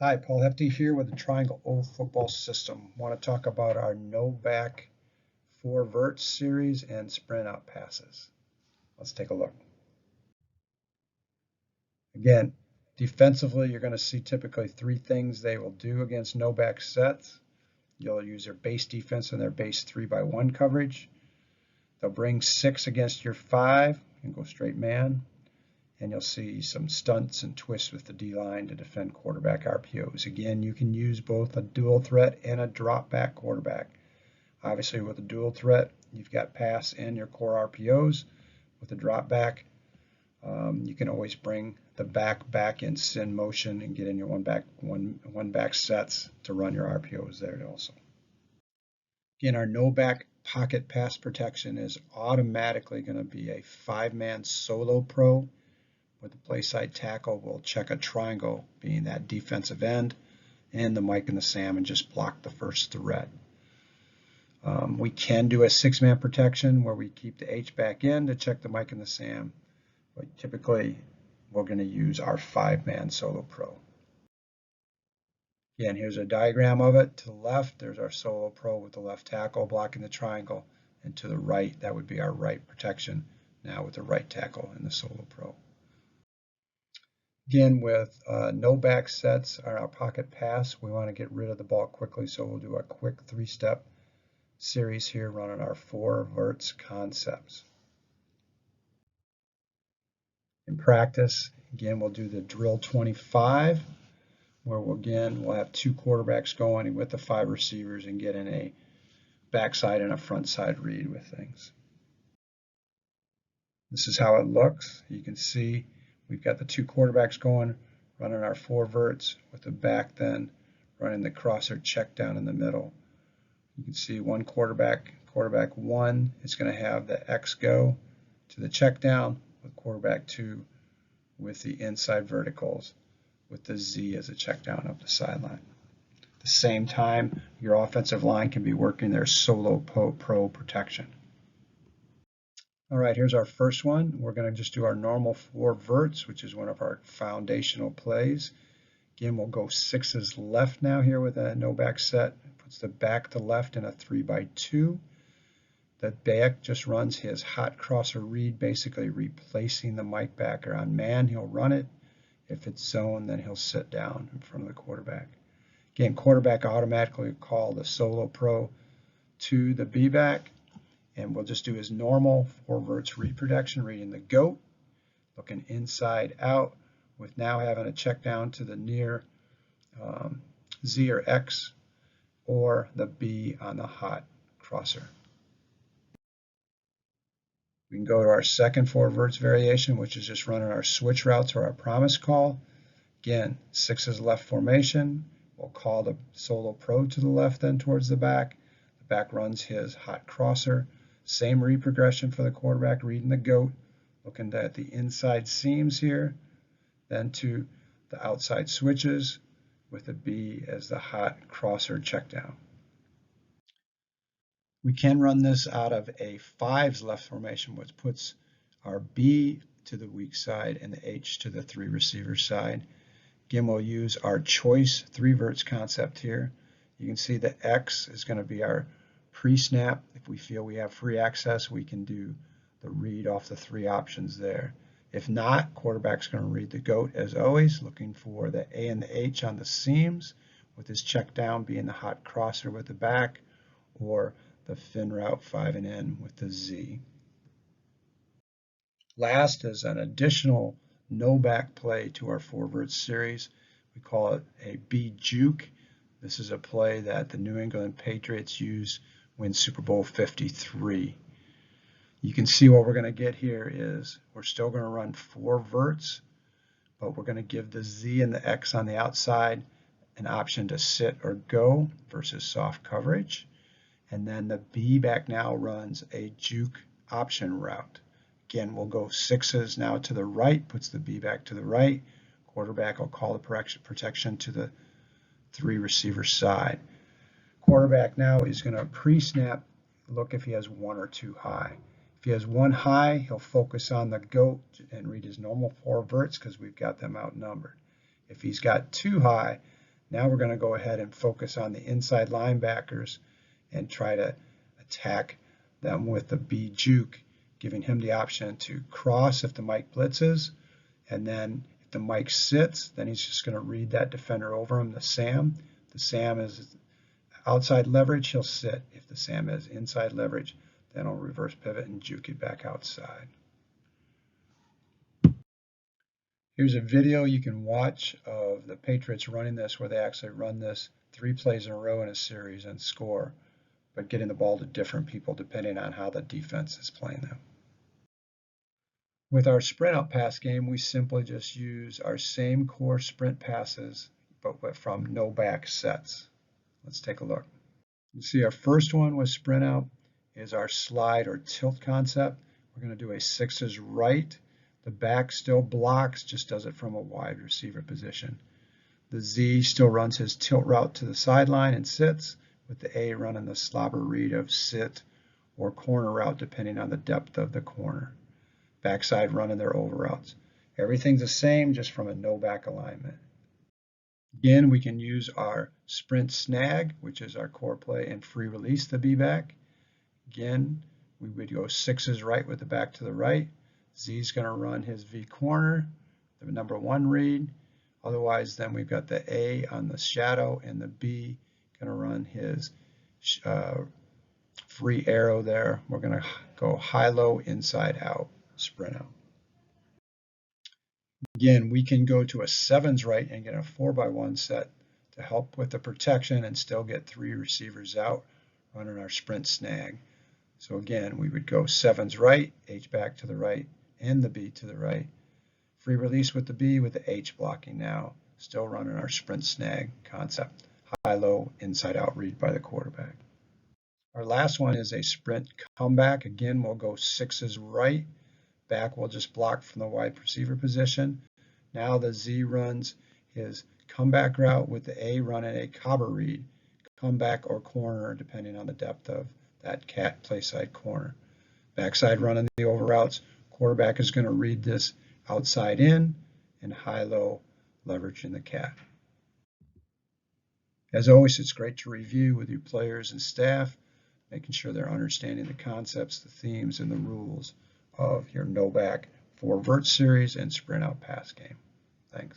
Hi, Paul Hefty here with the Triangle O football system. Want to talk about our no back four verts series and sprint out passes. Let's take a look. Again, defensively, you're going to see typically three things they will do against no back sets. You'll use their base defense and their base 3-by-1 coverage. They'll bring 6 against your 5 and go straight man. And you'll see some stunts and twists with the D-line to defend quarterback RPOs. Again, you can use both a dual threat and a drop back quarterback. Obviously, with a dual threat, you've got pass and your core RPOs. With a drop back, you can always bring the back in motion and get in your one back sets to run your RPOs there also. Again, our no back pocket pass protection is automatically going to be a 5-man solo pro. With the play side tackle, we'll check a triangle, being that defensive end, and the Mike and the Sam, and just block the first threat. We can do a 6-man protection where we keep the H back in to check the Mike and the Sam, but typically we're going to use our 5-man solo pro. Again, here's a diagram of it. To the left, there's our solo pro with the left tackle blocking the triangle, and to the right, that would be our right protection, now with the right tackle and the solo pro. Again, with no back sets on our pocket pass, we want to get rid of the ball quickly, so we'll do a quick 3-step series here running our 4 verts concepts. In practice, again, we'll do the drill 25, where we'll have 2 quarterbacks going with the 5 receivers and get in a backside and a front side read with things. This is how it looks. You can see we've got the 2 quarterbacks going, running our 4 verts, with the back then running the crosser check down in the middle. You can see one quarterback 1 is going to have the X go to the check down, with quarterback 2 with the inside verticals, with the Z as a check down up the sideline. At the same time, your offensive line can be working their solo pro protection. All right, here's our first one. We're going to just do our normal 4 verts, which is one of our foundational plays. Again, we'll go 6s left now here with a no back set. Puts the back to left in a 3-by-2. The back just runs his hot crosser read, basically replacing the Mike backer. On man, he'll run it. If it's zone, then he'll sit down in front of the quarterback. Again, quarterback automatically call the solo pro to the B back. And we'll just do his normal 4 verts read protection, reading the goat, looking inside out, with now having a check down to the near Z or X, or the B on the hot crosser. We can go to our second 4 verts variation, which is just running our switch routes or our promise call. Again, 6s left formation. We'll call the solo pro to the left then towards the back. The back runs his hot crosser. Same read progression for the quarterback, reading the goat, looking at the inside seams here, then to the outside switches with the B as the hot crosser check down. We can run this out of a 5s left formation, which puts our B to the weak side and the H to the 3 receiver side. Again, we'll use our choice 3 verts concept here. You can see the X is going to be our pre-snap. If we feel we have free access, we can do the read off the 3 options there. If not, quarterback's going to read the goat as always, looking for the A and the H on the seams, with his check down being the hot crosser with the back, or the fin route 5 and N with the Z. Last is an additional no back play to our 4 verts series. We call it a B Juke. This is a play that the New England Patriots use win Super Bowl 53. You can see what we're going to get here is we're still going to run 4 verts, but we're going to give the Z and the X on the outside an option to sit or go versus soft coverage. And then the B back now runs a juke option route. Again, we'll go 6s now to the right, puts the B back to the right. Quarterback will call the protection to the 3 receiver side. Quarterback now is going to pre-snap, look if he has 1 or 2 high. If he has 1 high, he'll focus on the goat and read his normal 4 verts because we've got them outnumbered. If he's got 2 high, Now we're going to go ahead and focus on the inside linebackers and try to attack them with the B Juke, giving him the option to cross if the Mike blitzes, and then if the Mike sits, then he's just going to read that defender over him, the Sam. The Sam is outside leverage, he'll sit. If the Sam is inside leverage, then he'll reverse pivot and juke it back outside. Here's a video you can watch of the Patriots running this, where they actually run this 3 plays in a row in a series and score, but getting the ball to different people depending on how the defense is playing them. With our sprint out pass game, we simply just use our same core sprint passes, but from no back sets. Let's take a look. You see our first one with sprint out is our slide or tilt concept. We're going to do a 6s right. The back still blocks, just does it from a wide receiver position. The Z still runs his tilt route to the sideline and sits, with the A running the slobber read of sit or corner route depending on the depth of the corner. Backside running their over routes. Everything's the same, just from a no back alignment. Again, we can use our sprint snag, which is our core play, and free release the B back. Again, we would go 6s right with the back to the right. Z's going to run his V corner, the number 1 read. Otherwise, then we've got the A on the shadow and the B going to run his free arrow there. We're going to go high-low, inside out, sprint out. Again, we can go to a 7s right and get a 4x1 set to help with the protection and still get 3 receivers out running our sprint snag. So again, we would go 7s right, H back to the right, and the B to the right. Free release with the B with the H blocking now. Still running our sprint snag concept. High-low, inside-out read by the quarterback. Our last one is a sprint comeback. Again, we'll go 6s right. Back will just block from the wide receiver position. Now the Z runs his comeback route with the A running a cobber read, comeback or corner, depending on the depth of that cat play side corner. Backside running the over routes. Quarterback is going to read this outside in and high-low leverage in the cat. As always, it's great to review with your players and staff, making sure they're understanding the concepts, the themes, and the rules of your no back for Verts series and sprint out pass game. Thanks.